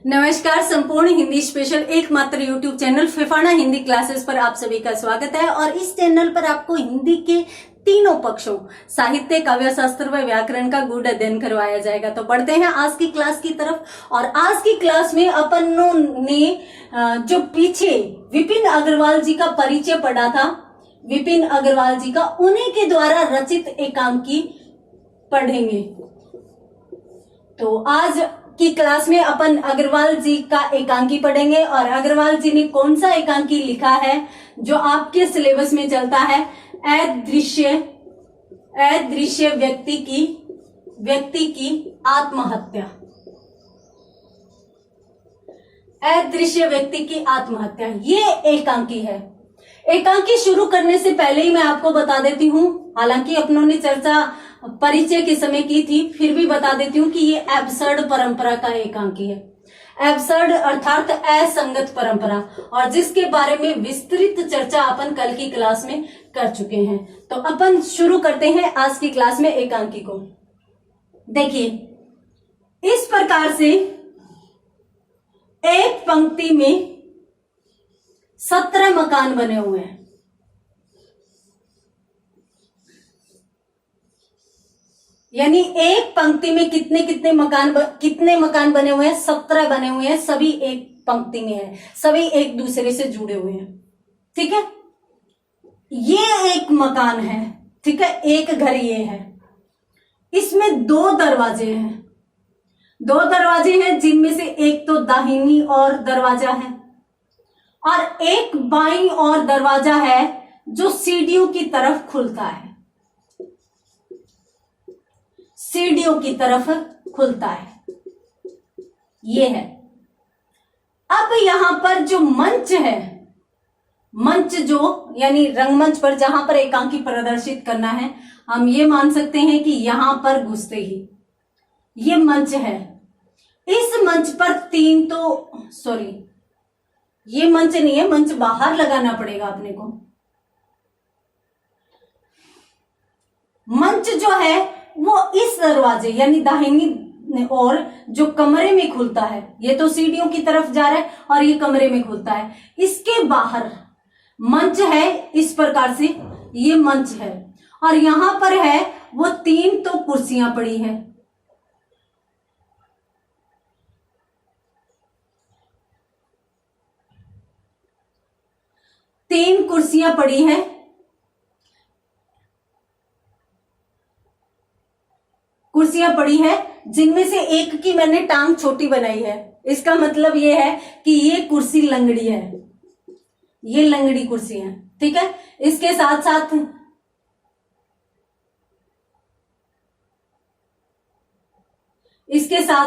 नमस्कार। संपूर्ण हिंदी स्पेशल एकमात्र YouTube channel Phefana Hindi classes पर आप सभी का स्वागत है। और इस चैनल पर आपको हिंदी के तीनों पक्षों साहित्य, काव्य शास्त्र व व्याकरण का गूढ़ अध्ययन करवाया जाएगा। तो बढ़ते हैं आज की क्लास की तरफ। और आज की क्लास में अपनों ने जो पीछे विपिन अग्रवाल जी का परिचय पढ़ा था, विपिन अग्रवाल जी का, उन्हीं के द्वारा रचित एकांकी पढ़ेंगे। तो आज की क्लास में अपन अग्रवाल जी का एकांकी पढ़ेंगे। और अग्रवाल जी ने कौन सा एकांकी लिखा है जो आपके सिलेबस में चलता है? अदृश्य व्यक्ति की आत्महत्या। अदृश्य व्यक्ति की आत्महत्या, ये एकांकी है। एकांकी शुरू करने से पहले ही मैं आपको बता देती हूँ, हालांकि अपनों ने चर्चा परिचय के समय की थी, फिर भी बता देती हूँ कि ये एब्सर्ड परंपरा का एकांकी है। एब्सर्ड अर्थात असंगत परंपरा, और जिसके बारे में विस्तृत चर्चा अपन कल की क्लास में कर चुके हैं। तो अपन शुरू करते हैं आज की क्लास में एकांकी को। देखिए, इस प्रकार से एक पंक्ति में 17 मकान बने हुए हैं। यानी एक पंक्ति में कितने मकान बने हुए हैं? 17 बने हुए हैं। सभी एक पंक्ति में है, सभी एक दूसरे से जुड़े हुए हैं। ठीक है, ये एक मकान है। ठीक है, एक घर ये है। इसमें 2 दरवाजे हैं। 2 दरवाजे हैं, जिनमें से एक तो दाहिनी ओर दरवाजा है और एक बाईं ओर दरवाजा है जो सीढ़ियों की तरफ खुलता है। सीढ़ियों की तरफ खुलता है, ये है। अब यहां पर जो मंच है, मंच जो यानी रंगमंच पर जहां पर एकांकी प्रदर्शित करना है, हम ये मान सकते हैं कि यहां पर घुसते ही ये मंच है। इस मंच पर ये मंच नहीं है, मंच बाहर लगाना पड़ेगा अपने को। मंच जो है वो इस दरवाजे यानी दाहिनी ओर जो कमरे में खुलता है, ये तो सीढ़ियों की तरफ जा रहा है और ये कमरे में खुलता है। इसके बाहर मंच है, इस प्रकार से ये मंच है। और यहां पर है वो 3 तो कुर्सियां पड़ी हैं। तीन कुर्सियां पड़ी हैं। जिनमें से एक की मैंने टांग छोटी बनाई है। इसका मतलब ये है कि ये कुर्सी लंगड़ी है, ये लंगड़ी कुर्सी है। ठीक है, इसके साथ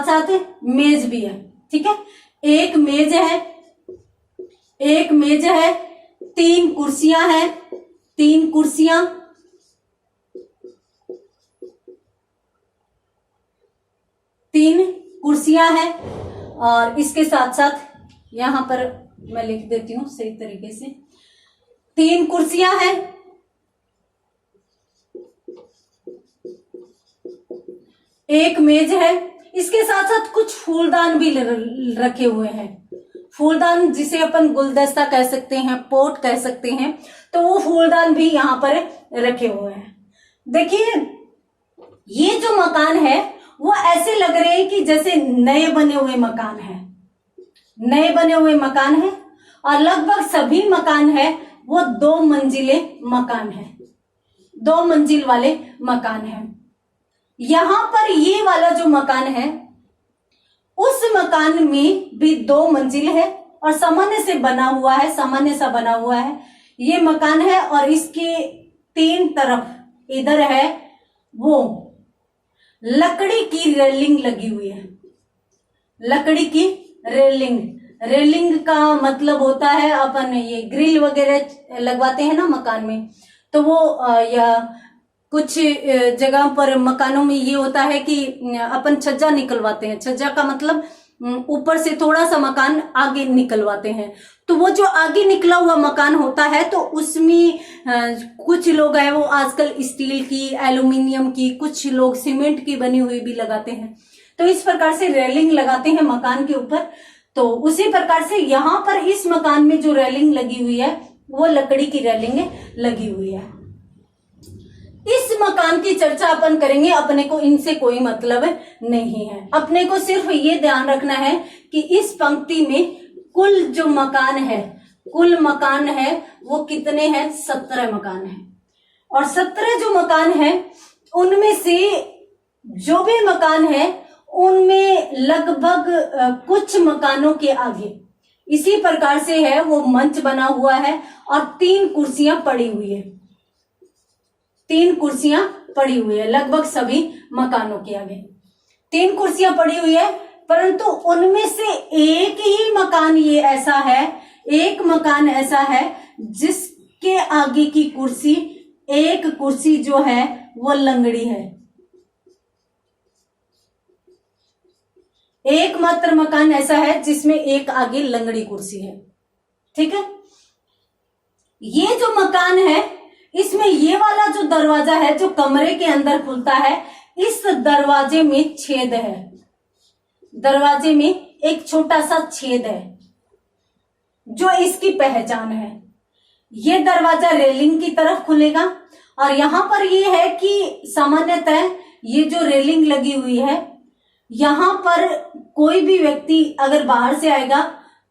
साथ मेज भी है। ठीक है, एक मेज है, 3 कुर्सियां हैं, 3 कुर्सियां हैं। और इसके साथ साथ यहां पर मैं लिख देती हूं सही तरीके से, 3 कुर्सियां हैं, एक मेज है। इसके साथ साथ कुछ फूलदान भी रखे हुए हैं। फूलदान जिसे अपन गुलदस्ता कह सकते हैं, पोट कह सकते हैं, तो वो फूलदान भी यहां पर रखे हुए हैं। देखिए, ये जो मकान है वो ऐसे लग रहे हैं कि जैसे नए बने हुए मकान है। और लगभग सभी मकान है वो 2 मंजिले मकान है, 2 मंजिल वाले मकान है। यहां पर ये वाला जो मकान है, उस मकान में भी 2 मंजिल है और सामान्य सा बना हुआ है ये मकान है। और इसके 3 तरफ इधर है वो लकड़ी की रेलिंग लगी हुई है। लकड़ी की रेलिंग का मतलब होता है अपन ये ग्रिल वगैरह लगवाते हैं ना मकान में, तो वो या कुछ जगह पर मकानों में ये होता है कि अपन छज्जा निकलवाते हैं। छज्जा का मतलब ऊपर से थोड़ा सा मकान आगे निकलवाते हैं। तो वो जो आगे निकला हुआ मकान होता है, तो उसमें कुछ लोग हैं वो आजकल स्टील की, एल्यूमिनियम की, कुछ लोग सीमेंट की बनी हुई भी लगाते हैं। तो इस प्रकार से रेलिंग लगाते हैं मकान के ऊपर। तो उसी प्रकार से यहाँ पर इस मकान में जो रेलिंग लगी हुई है वो लकड़ी की रेलिंग लगी हुई है। इस मकान की चर्चा अपन करेंगे, अपने को इनसे कोई मतलब नहीं है। अपने को सिर्फ ये ध्यान रखना है कि इस पंक्ति में कुल जो मकान है, कुल मकान है वो कितने हैं? 17 मकान है। और 17 जो मकान है उनमें से जो भी मकान है उनमें लगभग कुछ मकानों के आगे इसी प्रकार से है वो मंच बना हुआ है और 3 कुर्सियां पड़ी हुई है। 3 कुर्सियां पड़ी हुई है लगभग सभी मकानों के आगे 3 कुर्सियां पड़ी हुई है, परंतु उनमें से एक ही मकान ये ऐसा है, एक मकान ऐसा है जिसके आगे की कुर्सी, एक कुर्सी जो है वो लंगड़ी है। एकमात्र मकान ऐसा है जिसमें एक आगे लंगड़ी कुर्सी है। ठीक है, ये जो मकान है इसमें ये वाला जो दरवाजा है जो कमरे के अंदर खुलता है, इस दरवाजे में छेद है। दरवाजे में एक छोटा सा छेद है जो इसकी पहचान है। ये दरवाजा रेलिंग की तरफ खुलेगा और यहां पर ये है कि सामान्यतः ये जो रेलिंग लगी हुई है यहां पर कोई भी व्यक्ति अगर बाहर से आएगा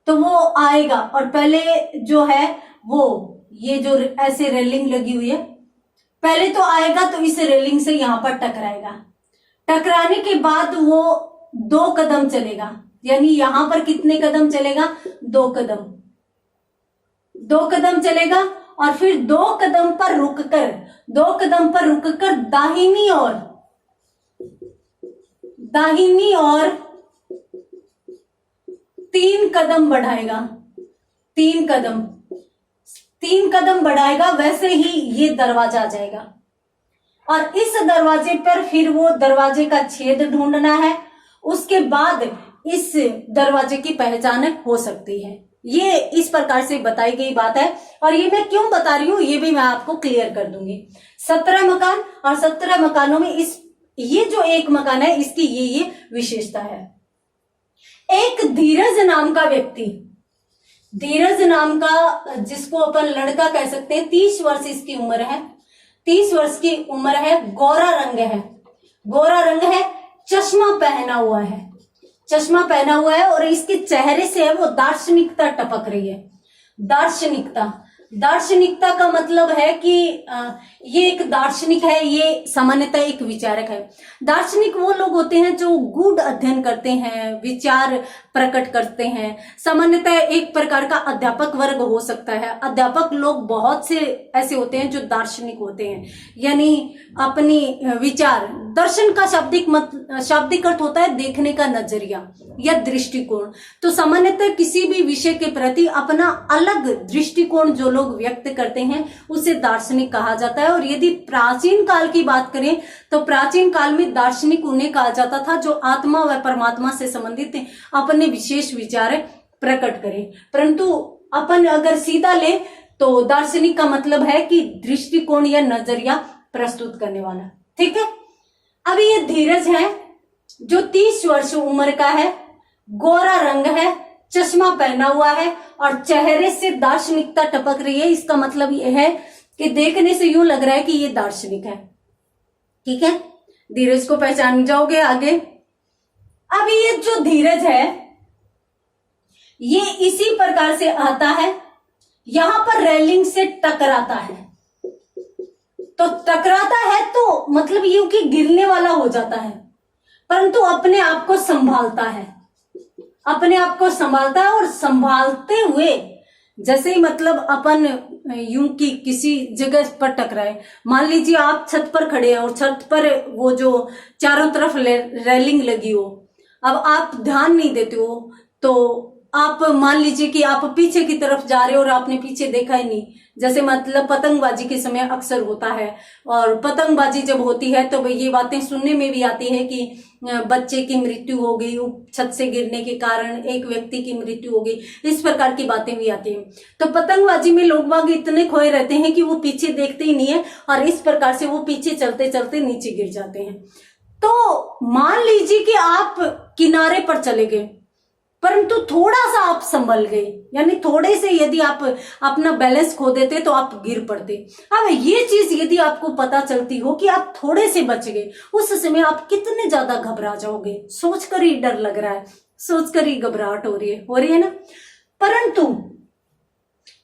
तो वो आएगा और पहले जो है वो ये जो ऐसे रेलिंग लगी हुई है पहले तो आएगा तो इस रेलिंग से यहां पर टकराएगा। टकराने के बाद वो 2 कदम चलेगा, यानी यहां पर कितने कदम चलेगा? 2 कदम। 2 कदम चलेगा और फिर 2 कदम पर रुककर, 2 कदम पर रुककर दाहिनी और 3 कदम बढ़ाएगा। 3 कदम बढ़ाएगा, वैसे ही ये दरवाजा आ जाएगा और इस दरवाजे पर फिर वो दरवाजे का छेद ढूंढना है। उसके बाद इस दरवाजे की पहचान हो सकती है। ये इस प्रकार से बताई गई बात है और ये मैं क्यों बता रही हूं ये भी मैं आपको क्लियर कर दूंगी। 17 मकान और 17 मकानों में ये जो एक मकान है इसकी ये विशेषता है। एक धीरज नाम का व्यक्ति, धीरज नाम का जिसको अपन लड़का कह सकते हैं, 30 वर्ष इसकी उम्र है, 30 वर्ष की उम्र है, गोरा रंग है, चश्मा पहना हुआ है और इसके चेहरे से है वो दार्शनिकता टपक रही है। दार्शनिकता का मतलब है कि ये एक दार्शनिक है, ये सामान्यतः एक विचारक है। दार्शनिक वो लोग होते हैं जो गूढ़ अध्ययन करते हैं, विचार प्रकट करते हैं। सामान्यतः एक प्रकार का अध्यापक वर्ग हो सकता है। अध्यापक लोग बहुत से ऐसे होते हैं जो दार्शनिक होते हैं, यानी अपनी विचार, दर्शन का शाब्दिक अर्थ होता है देखने का नजरिया या दृष्टिकोण। तो सामान्यतः किसी भी विषय के प्रति अपना अलग दृष्टिकोण जो लोग व्यक्त करते हैं उसे दार्शनिक कहा जाता है। और यदि प्राचीन काल की बात करें तो प्राचीन काल में दार्शनिक उन्हें कहा जाता था जो आत्मा व परमात्मा से संबंधित अपने विशेष विचार प्रकट करें। परंतु अपन अगर सीधा ले तो दार्शनिक का मतलब है कि दृष्टिकोण या नजरिया प्रस्तुत करने वाला। ठीक है, अभी ये धीरज है जो 30 वर्ष उम्र का है, गोरा रंग है, चश्मा पहना हुआ है और चेहरे से दार्शनिकता टपक रही है। इसका मतलब यह है कि देखने से यूं लग रहा है कि ये दार्शनिक है। ठीक है, धीरज को पहचान जाओगे आगे। अब ये जो धीरज है ये इसी प्रकार से आता है, यहां पर रेलिंग से टकराता है। तो टकराता है तो मतलब यूं कि गिरने वाला हो जाता है, परंतु अपने आप को संभालता है, और संभालते हुए जैसे ही मतलब अपन यूं कि किसी जगह पर टकराए, मान लीजिए आप छत पर खड़े हैं और छत पर वो जो चारों तरफ रेलिंग लगी हो, अब आप ध्यान नहीं देते हो तो आप मान लीजिए कि आप पीछे की तरफ जा रहे हो और आपने पीछे देखा ही नहीं। जैसे मतलब पतंगबाजी के समय अक्सर होता है, और पतंगबाजी जब होती है तो ये बातें सुनने में भी आती है कि बच्चे की मृत्यु हो गई, छत से गिरने के कारण एक व्यक्ति की मृत्यु हो गई, इस प्रकार की बातें भी आती हैं। तो पतंगबाजी में लोग बाग इतने खोए रहते हैं कि वो पीछे देखते ही नहीं है और इस प्रकार से वो पीछे चलते चलते नीचे गिर जाते हैं। तो मान लीजिए कि आप किनारे पर चले गए, परंतु थोड़ा सा आप संभल गए, यानी थोड़े से यदि आप अपना बैलेंस खो देते तो आप गिर पड़ते। अब ये चीज यदि आपको पता चलती हो कि आप थोड़े से बच गए, उस समय आप कितने ज्यादा घबरा जाओगे। सोचकर ही डर लग रहा है, सोचकर ही घबराहट हो रही है ना। परंतु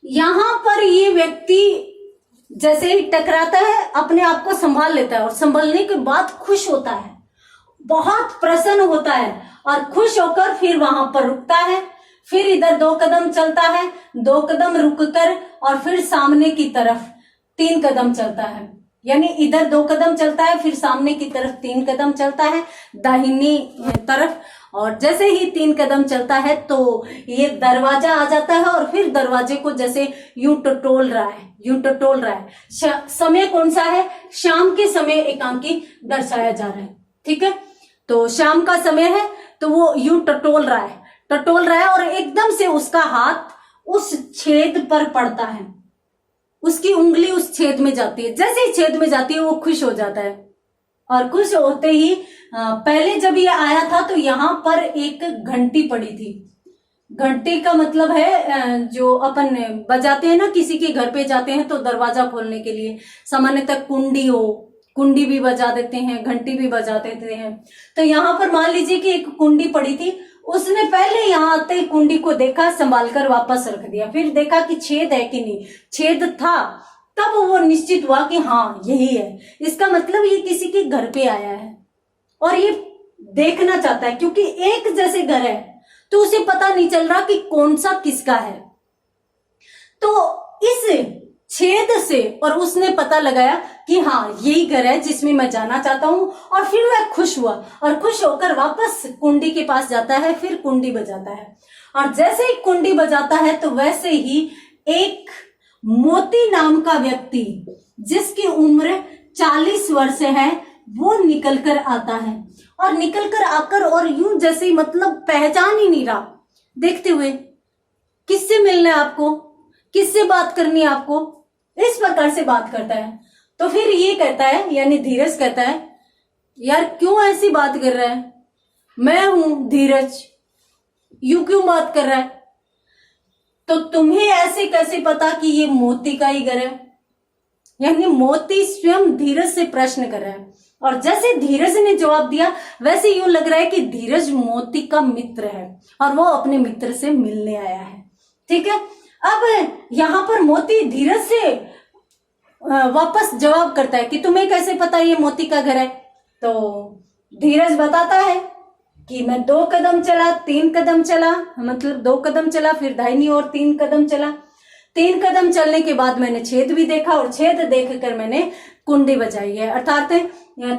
यहां पर ये व्यक्ति जैसे ही टकराता है अपने आप को संभाल लेता है और संभलने के बाद खुश होता है, बहुत प्रसन्न होता है और खुश होकर फिर वहां पर रुकता है, फिर इधर 2 कदम चलता है, 2 कदम रुककर और फिर सामने की तरफ 3 कदम चलता है। यानी इधर 2 कदम चलता है, फिर सामने की तरफ 3 कदम चलता है दाहिनी तरफ, और जैसे ही 3 कदम चलता है तो ये दरवाजा आ जाता है और फिर दरवाजे को जैसे यूं टटोल रहा है। समय कौन सा है? शाम के समय एकांकी दर्शाया जा रहा है, ठीक है। तो शाम का समय है तो वो यूं टटोल रहा है और एकदम से उसका हाथ उस छेद पर पड़ता है, उसकी उंगली उस छेद में जाती है। जैसे ही छेद में जाती है वो खुश हो जाता है, और खुश होते ही पहले जब ये आया था तो यहाँ पर एक घंटी पड़ी थी। घंटी का मतलब है जो अपन बजाते हैं ना, किसी के घर पे जाते हैं तो दरवाजा खोलने के लिए सामान्यतः कुंडी भी बजा देते हैं, घंटी भी बजा देते हैं। तो यहाँ पर मान लीजिए कि एक कुंडी पड़ी थी, उसने पहले यहाँ आते ही कुंडी को देखा, संभाल कर वापस रख दिया, फिर देखा कि छेद है कि नहीं, छेद था, तब वो निश्चित हुआ कि हाँ यही है। इसका मतलब ये किसी के घर पे आया है और ये देखना चाहता है, क्योंकि एक जैसे घर है तो उसे पता नहीं चल रहा कि कौन सा किसका है। तो इस छेद से और उसने पता लगाया कि हाँ यही घर है जिसमें मैं जाना चाहता हूं, और फिर वह खुश हुआ और खुश होकर वापस कुंडी के पास जाता है, फिर कुंडी बजाता है। और जैसे ही कुंडी बजाता है तो वैसे ही एक मोती नाम का व्यक्ति जिसकी उम्र 40 वर्ष है वो निकल कर आता है, और निकल कर आकर और यूं जैसे मतलब पहचान ही नहीं रहा, देखते हुए किससे मिलना है आपको, किससे बात करनी है आपको, इस प्रकार से बात करता है। तो फिर ये कहता है, यानी धीरज कहता है, यार क्यों ऐसी बात कर रहा है, मैं हूं धीरज, यूं क्यों बात कर रहा है। तो तुम्हें ऐसे कैसे पता कि ये मोती का ही घर है। यानी मोती स्वयं धीरज से प्रश्न कर रहा है, और जैसे धीरज ने जवाब दिया वैसे यूं लग रहा है कि धीरज मोती का मित्र है और वो अपने मित्र से मिलने आया है, ठीक है। अब यहां पर मोती धीरज से वापस जवाब करता है कि तुम्हें कैसे पता ये मोती का घर है। तो धीरज बताता है कि मैं 2 कदम चला, 3 कदम चला, मतलब 2 कदम चला, फिर दाहिनी ओर 3 कदम चला, 3 कदम चलने के बाद मैंने छेद भी देखा और छेद देखकर मैंने कुंडी बजाई है, अर्थात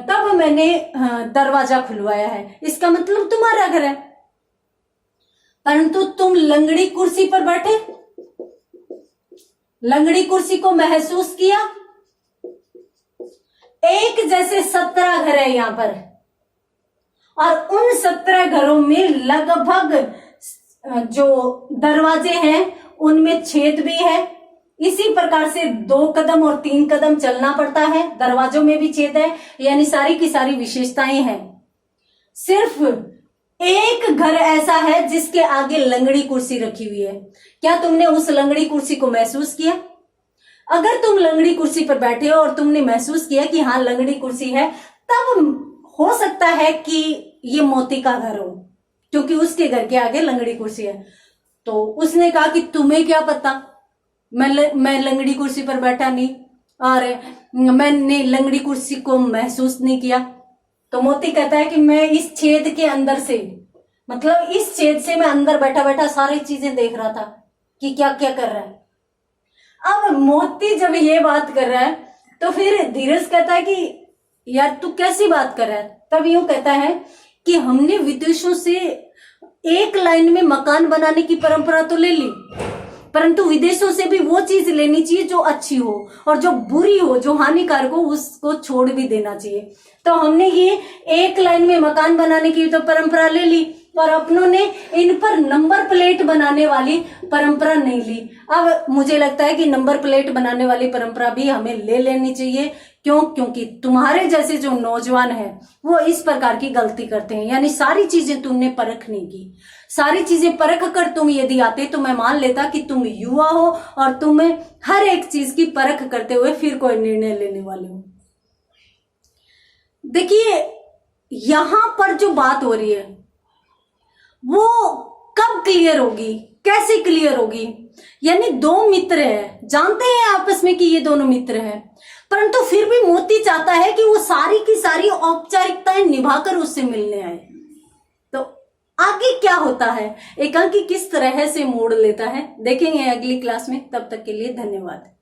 तब मैंने दरवाजा खुलवाया है। इसका मतलब तुम्हारा घर है, परंतु तुम लंगड़ी कुर्सी पर बैठे, लंगड़ी कुर्सी को महसूस किया। एक जैसे 17 घर है यहां पर, और उन 17 घरों में लगभग जो दरवाजे हैं उनमें छेद भी है। इसी प्रकार से 2 कदम और 3 कदम चलना पड़ता है, दरवाजों में भी छेद है, यानी सारी की सारी विशेषताएं हैं। सिर्फ एक घर ऐसा है जिसके आगे लंगड़ी कुर्सी रखी हुई है। क्या तुमने उस लंगड़ी कुर्सी को महसूस किया? अगर तुम लंगड़ी कुर्सी पर बैठे हो और तुमने महसूस किया कि हाँ लंगड़ी कुर्सी है, तब हो सकता है कि ये मोती का घर हो, क्योंकि उसके घर के आगे लंगड़ी कुर्सी है। तो उसने कहा कि तुम्हें क्या पता, मैं लंगड़ी कुर्सी पर बैठा नहीं और मैंने लंगड़ी कुर्सी को महसूस नहीं किया। तो मोती कहता है कि मैं इस छेद के अंदर से, मतलब इस छेद से मैं अंदर बैठा बैठा सारी चीजें देख रहा था कि क्या क्या कर रहा है। अब मोती जब ये बात कर रहा है तो फिर धीरज कहता है कि यार तू कैसी बात कर रहा है। तब यूं कहता है कि हमने विदेशों से एक लाइन में मकान बनाने की परंपरा तो ले ली, परंतु विदेशों से भी वो चीज लेनी चाहिए जो अच्छी हो, और जो बुरी हो, जो हानिकारक हो, उसको छोड़ भी देना चाहिए। तो हमने ये एक लाइन में मकान बनाने की तो परंपरा ले ली, पर अपनों ने इन पर नंबर प्लेट बनाने वाली परंपरा नहीं ली। अब मुझे लगता है कि नंबर प्लेट बनाने वाली परंपरा भी हमें ले लेनी चाहिए, क्यों? क्योंकि तुम्हारे जैसे जो नौजवान है वो इस प्रकार की गलती करते हैं, यानी सारी चीजें तुमने परख नहीं की। सारी चीजें परख कर तुम यदि आते तो मैं मान लेता कि तुम युवा हो और तुम्हें हर एक चीज की परख करते हुए फिर कोई निर्णय लेने वाले हो। देखिए, यहां पर जो बात हो रही है वो कब क्लियर होगी, कैसे क्लियर होगी? यानी दो मित्र हैं, जानते हैं आपस में कि ये दोनों मित्र हैं, परंतु फिर भी मोती चाहता है कि वो सारी की सारी औपचारिकताएं निभाकर उससे मिलने आए। तो आगे क्या होता है, एकांकी किस तरह से मोड़ लेता है, देखेंगे अगली क्लास में। तब तक के लिए धन्यवाद।